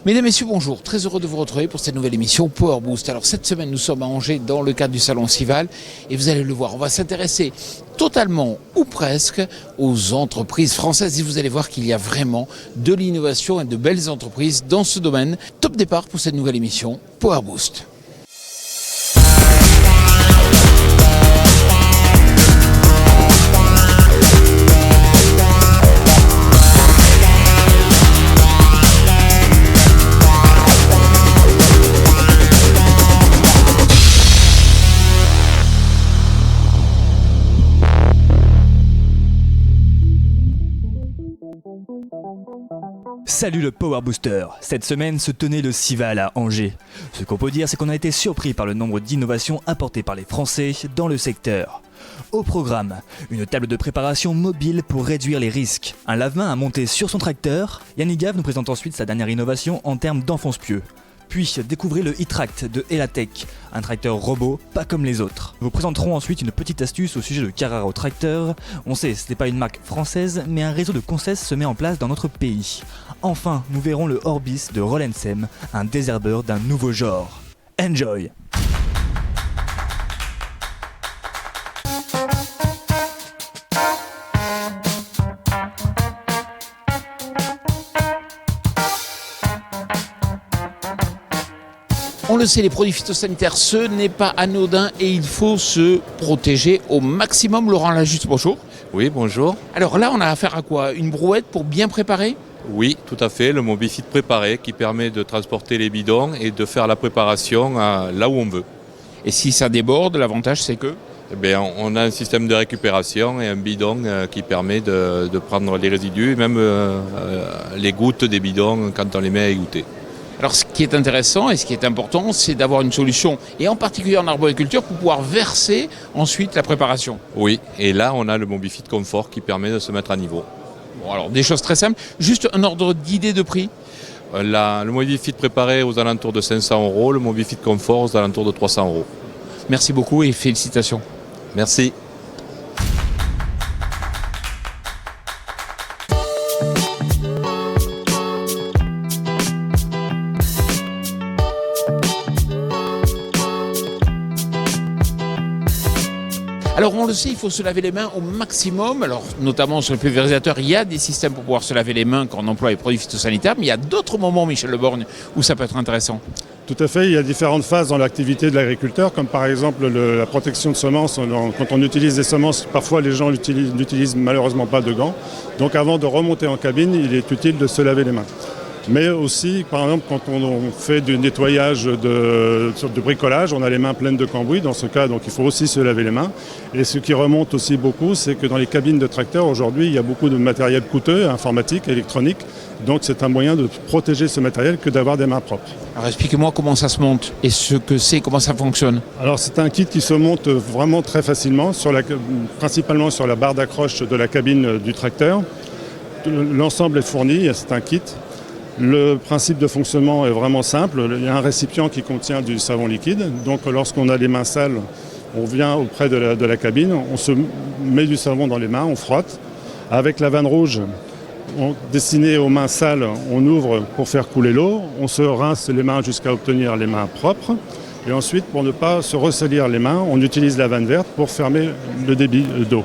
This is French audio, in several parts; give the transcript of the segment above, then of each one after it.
Mesdames, Messieurs, bonjour. Très heureux de vous retrouver pour cette nouvelle émission Power Boost. Alors cette semaine, nous sommes à Angers dans le cadre du Salon Sival et vous allez le voir, on va s'intéresser totalement ou presque aux entreprises françaises et vous allez voir qu'il y a vraiment de l'innovation et de belles entreprises dans ce domaine. Top départ pour cette nouvelle émission Power Boost. Salut le Power Booster. Cette semaine se tenait le Sival à Angers. Ce qu'on peut dire, c'est qu'on a été surpris par le nombre d'innovations apportées par les Français dans le secteur. Au programme, une table de préparation mobile pour réduire les risques, un lave-main à monter sur son tracteur. Yannick Gave nous présente ensuite sa dernière innovation en termes d'enfonce-pieux. Puis découvrez le e-Tract de Elatech, un tracteur robot pas comme les autres. Nous vous présenterons ensuite une petite astuce au sujet de Carraro Tracteur. On sait, ce n'est pas une marque française, mais un réseau de concessions se met en place dans notre pays. Enfin, nous verrons le Orbis de Rollensem, un désherbeur d'un nouveau genre. Enjoy! On le sait, les produits phytosanitaires, ce n'est pas anodin et il faut se protéger au maximum. Laurent Lajuste, bonjour. Oui, bonjour. Alors là, on a affaire à quoi? Une brouette pour bien préparer? Oui, tout à fait, le Mobifit préparé qui permet de transporter les bidons et de faire la préparation là où on veut. Et si ça déborde, l'avantage c'est que? Eh bien, on a un système de récupération et un bidon qui permet de prendre les résidus, même les gouttes des bidons quand on les met à égoutter. Alors ce qui est intéressant et ce qui est important, c'est d'avoir une solution, et en particulier en arboriculture, pour pouvoir verser ensuite la préparation. Oui, et là on a le Mobifit Confort qui permet de se mettre à niveau. Bon, alors des choses très simples, juste un ordre d'idée de prix. Le Mobifit préparé aux alentours de 500 €, le Mobifit Confort aux alentours de 300 €. Merci beaucoup et félicitations. Merci. Alors on le sait, il faut se laver les mains au maximum. Alors notamment sur le pulvérisateur, il y a des systèmes pour pouvoir se laver les mains quand on emploie les produits phytosanitaires, mais il y a d'autres moments, Michel Leborgne, où ça peut être intéressant. Tout à fait, il y a différentes phases dans l'activité de l'agriculteur, comme par exemple la protection de semences. Quand on utilise des semences, parfois les gens n'utilisent malheureusement pas de gants. Donc avant de remonter en cabine, il est utile de se laver les mains. Mais aussi, par exemple, quand on fait du nettoyage de bricolage, on a les mains pleines de cambouis. Dans ce cas, donc, il faut aussi se laver les mains. Et ce qui remonte aussi beaucoup, c'est que dans les cabines de tracteurs, aujourd'hui, il y a beaucoup de matériel coûteux, informatique, électronique. Donc c'est un moyen de protéger ce matériel que d'avoir des mains propres. Alors expliquez-moi comment ça se monte et ce que c'est, comment ça fonctionne. Alors c'est un kit qui se monte vraiment très facilement, principalement sur la barre d'accroche de la cabine du tracteur. L'ensemble est fourni, c'est un kit. Le principe de fonctionnement est vraiment simple. Il y a un récipient qui contient du savon liquide. Donc lorsqu'on a les mains sales, on vient auprès de la cabine, on se met du savon dans les mains, on frotte. Avec la vanne rouge destinée aux mains sales, on ouvre pour faire couler l'eau. On se rince les mains jusqu'à obtenir les mains propres. Et ensuite, pour ne pas se ressalir les mains, on utilise la vanne verte pour fermer le débit d'eau.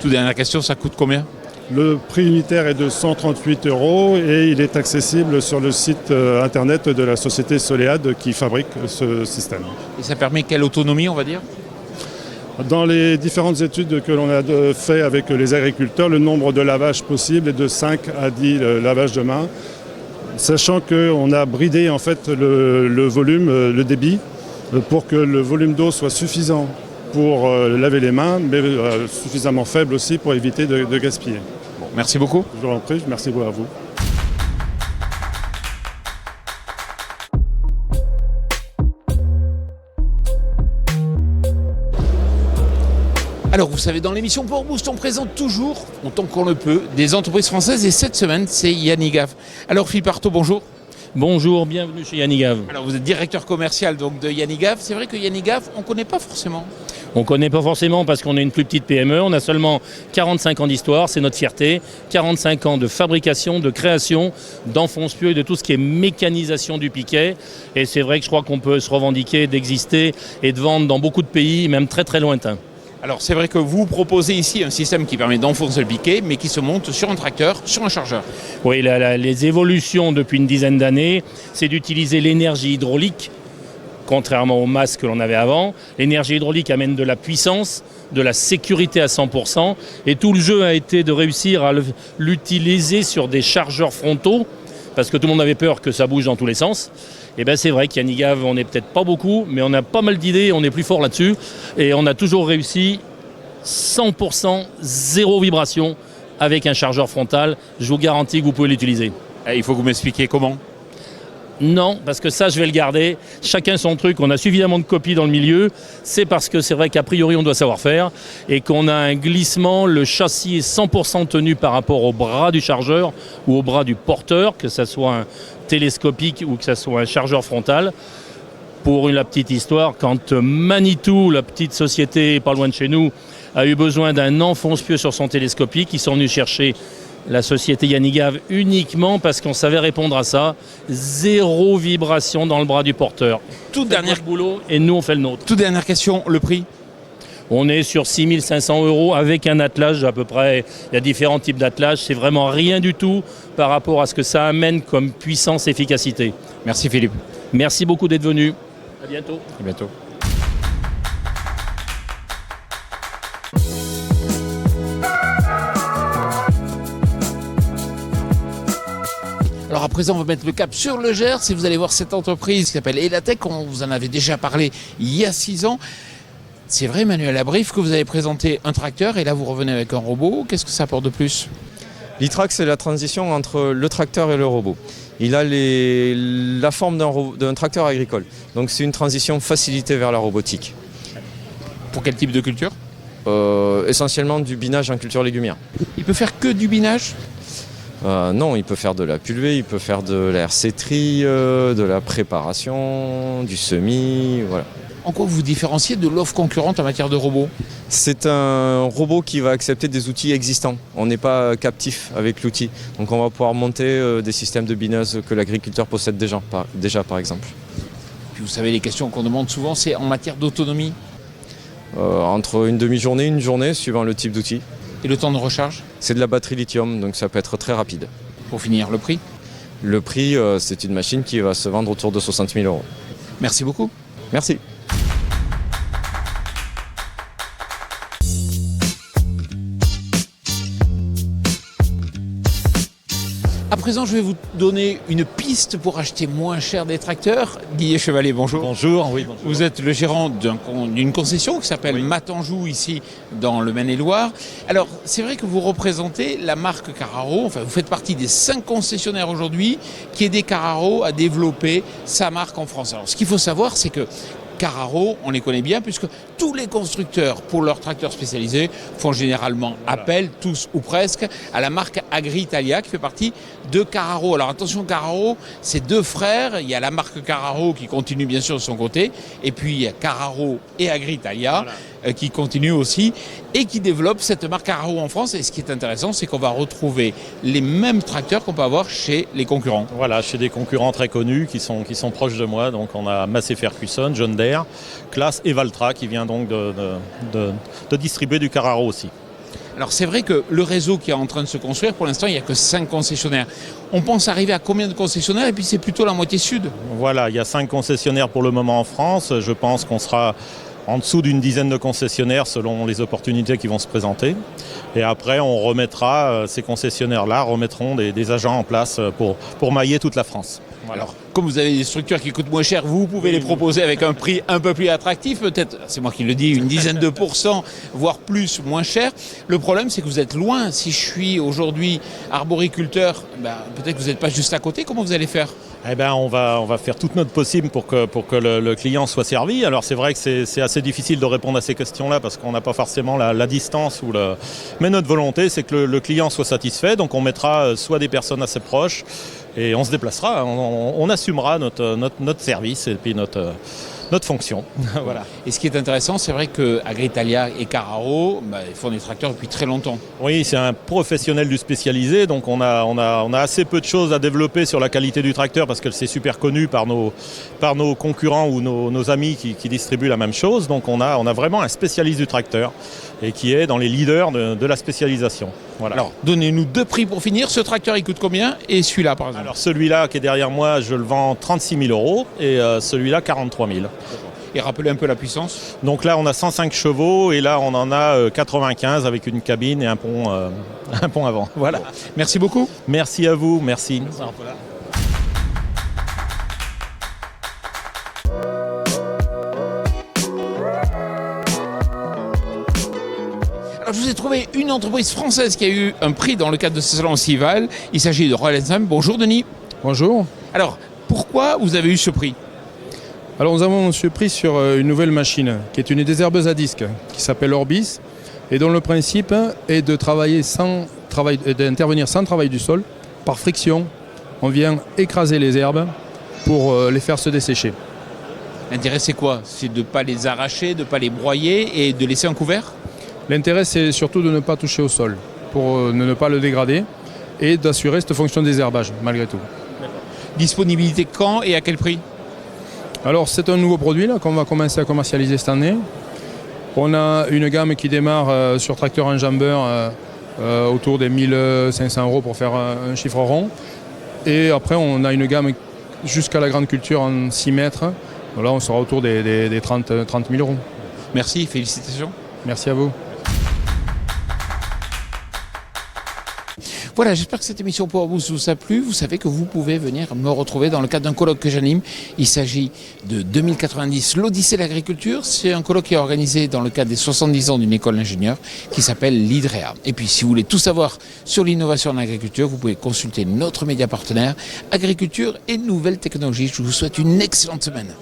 Toute dernière question, ça coûte combien ? Le prix unitaire est de 138 € et il est accessible sur le site internet de la société Solead qui fabrique ce système. Et ça permet quelle autonomie, on va dire ? Dans les différentes études que l'on a fait avec les agriculteurs, le nombre de lavages possible est de 5 à 10 lavages de main, sachant qu'on a bridé en fait le volume, le débit, pour que le volume d'eau soit suffisant pour laver les mains, mais suffisamment faible aussi pour éviter de gaspiller. Bon, merci beaucoup. Je vous en prie, merci beaucoup à vous. Alors vous savez, dans l'émission Power Boost, on présente toujours, autant qu'on le peut, des entreprises françaises et cette semaine, c'est Yannick Gave. Alors Philippe Artaud, bonjour. Bonjour, bienvenue chez Yanigave. Alors vous êtes directeur commercial donc de Yanigave. C'est vrai que Yanigave, on ne connaît pas forcément. On ne connaît pas forcément parce qu'on est une plus petite PME, on a seulement 45 ans d'histoire, c'est notre fierté, 45 ans de fabrication, de création, d'enfonce-pieux et de tout ce qui est mécanisation du piquet. Et c'est vrai que je crois qu'on peut se revendiquer d'exister et de vendre dans beaucoup de pays, même très très lointains. Alors c'est vrai que vous proposez ici un système qui permet d'enfoncer le piquet, mais qui se monte sur un tracteur, sur un chargeur. Oui, les évolutions depuis une dizaine d'années, c'est d'utiliser l'énergie hydraulique, contrairement aux masses que l'on avait avant. L'énergie hydraulique amène de la puissance, de la sécurité à 100%, et tout le jeu a été de réussir à l'utiliser sur des chargeurs frontaux, parce que tout le monde avait peur que ça bouge dans tous les sens. Et bien c'est vrai qu'à Yanigave, on n'est peut-être pas beaucoup, mais on a pas mal d'idées, on est plus fort là-dessus. Et on a toujours réussi 100%, zéro vibration avec un chargeur frontal. Je vous garantis que vous pouvez l'utiliser. Il faut que vous m'expliquiez comment. Non, parce que ça, je vais le garder. Chacun son truc. On a suffisamment de copies dans le milieu. C'est parce que c'est vrai qu'a priori, on doit savoir faire et qu'on a un glissement. Le châssis est 100% tenu par rapport au bras du chargeur ou au bras du porteur, que ce soit un télescopique ou que ce soit un chargeur frontal. Pour la petite histoire, quand Manitou, la petite société pas loin de chez nous, a eu besoin d'un enfonce-pieux sur son télescopique, ils sont venus chercher la société Yanigave uniquement parce qu'on savait répondre à ça. Zéro vibration dans le bras du porteur. Toute dernière boulot et nous on fait le nôtre. Toute dernière question, le prix. On est sur 6 500 € avec un attelage à peu près. Il y a différents types d'attelages. C'est vraiment rien du tout par rapport à ce que ça amène comme puissance et efficacité. Merci Philippe. Merci beaucoup d'être venu. À bientôt. À bientôt. Alors à présent, on va mettre le cap sur le Gers et vous allez voir cette entreprise qui s'appelle Elatec. On vous en avait déjà parlé il y a 6 ans. C'est vrai, Emmanuel Abrif, que vous avez présenté un tracteur et là vous revenez avec un robot. Qu'est-ce que ça apporte de plus ? l'e-track, c'est la transition entre le tracteur et le robot. Il a la forme d'un tracteur agricole. Donc c'est une transition facilitée vers la robotique. Pour quel type de culture ? Essentiellement du binage en culture légumière. Il peut faire que du binage ? Non, il peut faire de la pulvée, il peut faire de la RC-tri, de la préparation, du semis, voilà. En quoi vous vous différenciez de l'offre concurrente en matière de robots ? C'est un robot qui va accepter des outils existants. On n'est pas captif avec l'outil. Donc on va pouvoir monter des systèmes de binage que l'agriculteur possède déjà par exemple. Puis vous savez, les questions qu'on demande souvent, c'est en matière d'autonomie. Entre une demi-journée et une journée, suivant le type d'outil. Et le temps de recharge ? C'est de la batterie lithium, donc ça peut être très rapide. Pour finir, le prix ? Le prix, c'est une machine qui va se vendre autour de 60 000 €. Merci beaucoup. Merci. À présent, je vais vous donner une piste pour acheter moins cher des tracteurs. Guillet Chevalier, bonjour. Bonjour, oui, bonjour. Vous êtes le gérant d'une concession qui s'appelle Matanjou, ici, dans le Maine-et-Loire. Alors, c'est vrai que vous représentez la marque Carraro, enfin, vous faites partie des 5 concessionnaires aujourd'hui qui aident Carraro à développer sa marque en France. Alors, ce qu'il faut savoir, c'est que Carraro, on les connaît bien, puisque tous les constructeurs, pour leurs tracteurs spécialisés, font généralement appel, tous ou presque, à la marque Agri-Italia, qui fait partie de Carraro. Alors attention, Carraro, c'est 2 frères. Il y a la marque Carraro qui continue bien sûr de son côté, et puis il y a Carraro et Agri-Italia qui continuent aussi, et qui développent cette marque Carraro en France. Et ce qui est intéressant, c'est qu'on va retrouver les mêmes tracteurs qu'on peut avoir chez les concurrents. Voilà, chez des concurrents très connus qui sont proches de moi. Donc on a Massey Ferguson, John Deere, Claas et Valtra qui vient donc de distribuer du Carraro aussi. Alors c'est vrai que le réseau qui est en train de se construire, pour l'instant il n'y a que 5 concessionnaires. On pense arriver à combien de concessionnaires? Et puis c'est plutôt la moitié sud. Voilà, il y a 5 concessionnaires pour le moment en France. Je pense qu'on sera en dessous d'une dizaine de concessionnaires selon les opportunités qui vont se présenter. Et après, on remettra, ces concessionnaires-là remettront des agents en place pour mailler toute la France. Voilà. Alors, comme vous avez des structures qui coûtent moins cher, vous pouvez les proposer avec un prix un peu plus attractif, peut-être, c'est moi qui le dis, une dizaine de %, voire plus, moins cher. Le problème, c'est que vous êtes loin. Si je suis aujourd'hui arboriculteur, peut-être que vous n'êtes pas juste à côté. Comment vous allez faire ? Eh ben, on va faire tout notre possible pour que le client soit servi. Alors c'est vrai que c'est assez difficile de répondre à ces questions-là parce qu'on n'a pas forcément la distance. Mais notre volonté, c'est que le client soit satisfait. Donc on mettra soit des personnes assez proches, et on se déplacera, on assumera notre service et puis notre fonction. Voilà. Et ce qui est intéressant, c'est vrai qu'Agritalia et Carraro ils font des tracteurs depuis très longtemps. Oui, c'est un professionnel du spécialisé, donc on a assez peu de choses à développer sur la qualité du tracteur parce que c'est super connu par nos concurrents ou nos amis qui distribuent la même chose. Donc on a vraiment un spécialiste du tracteur et qui est dans les leaders de la spécialisation. Voilà. Alors, donnez-nous 2 prix pour finir. Ce tracteur, il coûte combien? Et celui-là, par exemple? Alors celui-là qui est derrière moi, je le vends 36 000 € et celui-là 43 000. Et rappelez un peu la puissance. Donc là on a 105 chevaux et là on en a 95 avec une cabine et un pont avant. Voilà. Merci beaucoup. Merci à vous, merci. Alors, je vous ai trouvé une entreprise française qui a eu un prix dans le cadre de ce salon Cival. Il s'agit de Royal Ensemble. Bonjour Denis. Bonjour. Alors, pourquoi vous avez eu ce prix? Alors nous avons ce prix sur une nouvelle machine qui est une désherbeuse à disque qui s'appelle Orbis et dont le principe est d'intervenir sans travail du sol, par friction. On vient écraser les herbes pour les faire se dessécher. L'intérêt c'est quoi? C'est de ne pas les arracher, de ne pas les broyer et de laisser un couvert? L'intérêt c'est surtout de ne pas toucher au sol pour ne pas le dégrader et d'assurer cette fonction de désherbage malgré tout. Disponibilité quand et à quel prix? Alors c'est un nouveau produit là, qu'on va commencer à commercialiser cette année. On a une gamme qui démarre sur tracteur enjambeur autour des 1500 € pour faire un chiffre rond. Et après on a une gamme jusqu'à la grande culture en 6 mètres. Là on sera autour des 30 000 €. Merci, félicitations. Merci à vous. Voilà, j'espère que cette émission Power Boost vous a plu. Vous savez que vous pouvez venir me retrouver dans le cadre d'un colloque que j'anime. Il s'agit de 2090, l'Odyssée de l'agriculture. C'est un colloque qui est organisé dans le cadre des 70 ans d'une école d'ingénieurs qui s'appelle l'IDREA. Et puis, si vous voulez tout savoir sur l'innovation en agriculture, vous pouvez consulter notre média partenaire Agriculture et Nouvelles Technologies. Je vous souhaite une excellente semaine.